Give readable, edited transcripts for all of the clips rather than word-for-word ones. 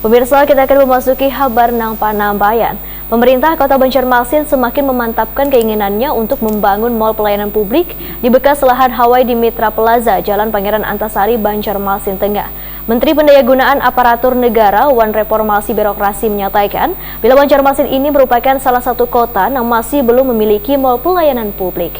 Pemirsa, kita akan memasuki kabar nang Panambayan. Pemerintah Kota Banjarmasin semakin memantapkan keinginannya untuk membangun mal pelayanan publik di bekas lahan Hawaii di Mitra Plaza, Jalan Pangeran Antasari, Banjarmasin Tengah. Menteri Pendayagunaan Aparatur Negara Wan Reformasi Birokrasi menyatakan bila Banjarmasin ini merupakan salah satu kota yang masih belum memiliki mal pelayanan publik.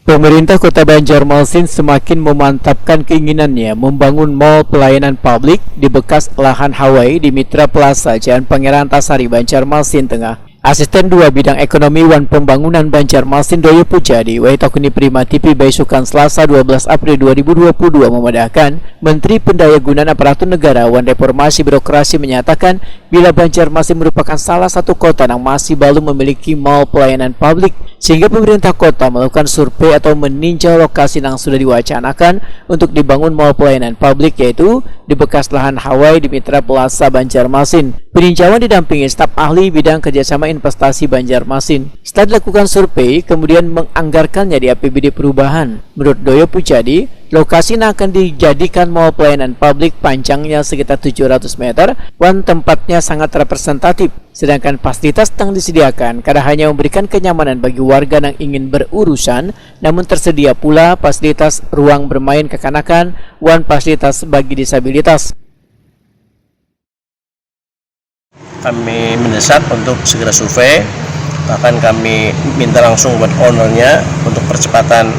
Pemerintah Kota Banjarmasin semakin memantapkan keinginannya membangun mal pelayanan publik di bekas lahan Hawaii di Mitra Plaza, Jalan Pangeran Antasari, Banjarmasin Tengah. Asisten 2 Bidang Ekonomi Wan Pembangunan Banjarmasin Doyo Pujadi Waitakuni Prima TV Baisukan Selasa 12 April 2022 memedahkan Menteri Pendayagunaan Aparatur Negara Wan Reformasi Birokrasi menyatakan bila Banjarmasin merupakan salah satu kota yang masih belum memiliki mal pelayanan publik, sehingga pemerintah kota melakukan survei atau meninjau lokasi yang sudah diwacanakan untuk dibangun mal pelayanan publik, yaitu di bekas lahan Hawaii di Mitra Plaza Banjarmasin. Peninjauan didampingi staf ahli bidang kerjasama investasi Banjarmasin. Setelah dilakukan survei, kemudian menganggarkannya di APBD perubahan. Menurut Doyo Pujadi, lokasi yang akan dijadikan mal pelayanan publik panjangnya sekitar 700 meter dan tempatnya sangat representatif. Sedangkan fasilitas yang disediakan kadang hanya memberikan kenyamanan bagi warga yang ingin berurusan, namun tersedia pula fasilitas ruang bermain kekanakan dan fasilitas bagi disabilitas. Kami mendesak untuk segera survei, bahkan kami minta langsung buat ownernya untuk percepatan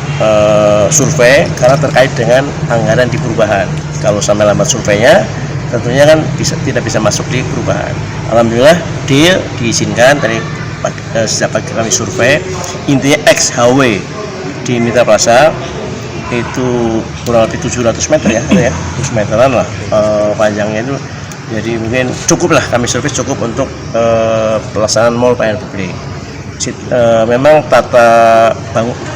survei karena terkait dengan anggaran di perubahan. Kalau sampai lambat surveinya, tentunya kan tidak bisa masuk di perubahan. Alhamdulillah deal diizinkan dari sejak pagi kami survei. Intinya ex Hawaii di Mitra Plaza itu kurang lebih 700 meter ya, 700 meteran lah panjangnya itu. Jadi mungkin cukup lah, kami survei cukup untuk pelaksanaan mal pelayanan publik. Memang tata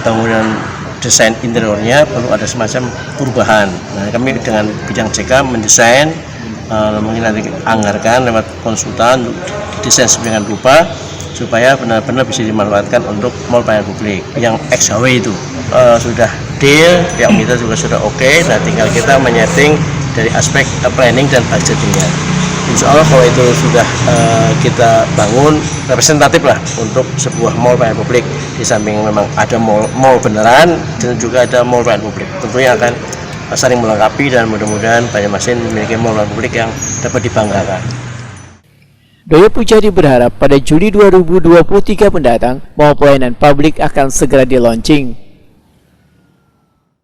bangunan desain interiornya perlu ada semacam perubahan. Nah, kami dengan bidang CK mendesain, mungkin nanti anggarkan lewat konsultan untuk desain sedemikian rupa supaya benar-benar bisa dimanfaatkan untuk mal pelayanan publik. Yang ex-Hawaii itu sudah deal, yang kita juga sudah oke. Nah, tinggal kita menyeting dari aspek planning dan budgetingnya. Insya Allah kalau itu sudah kita bangun representatif lah untuk sebuah mall pelayanan publik. Di samping memang ada mall beneran dan juga ada mall pelayanan publik. Tentunya akan saling melengkapi dan mudah-mudahan Banjarmasin memiliki mall pelayanan publik yang dapat dibanggakan. Doyo Pujadi berharap pada Juli 2023 mendatang, mall pelayanan publik akan segera di-launching.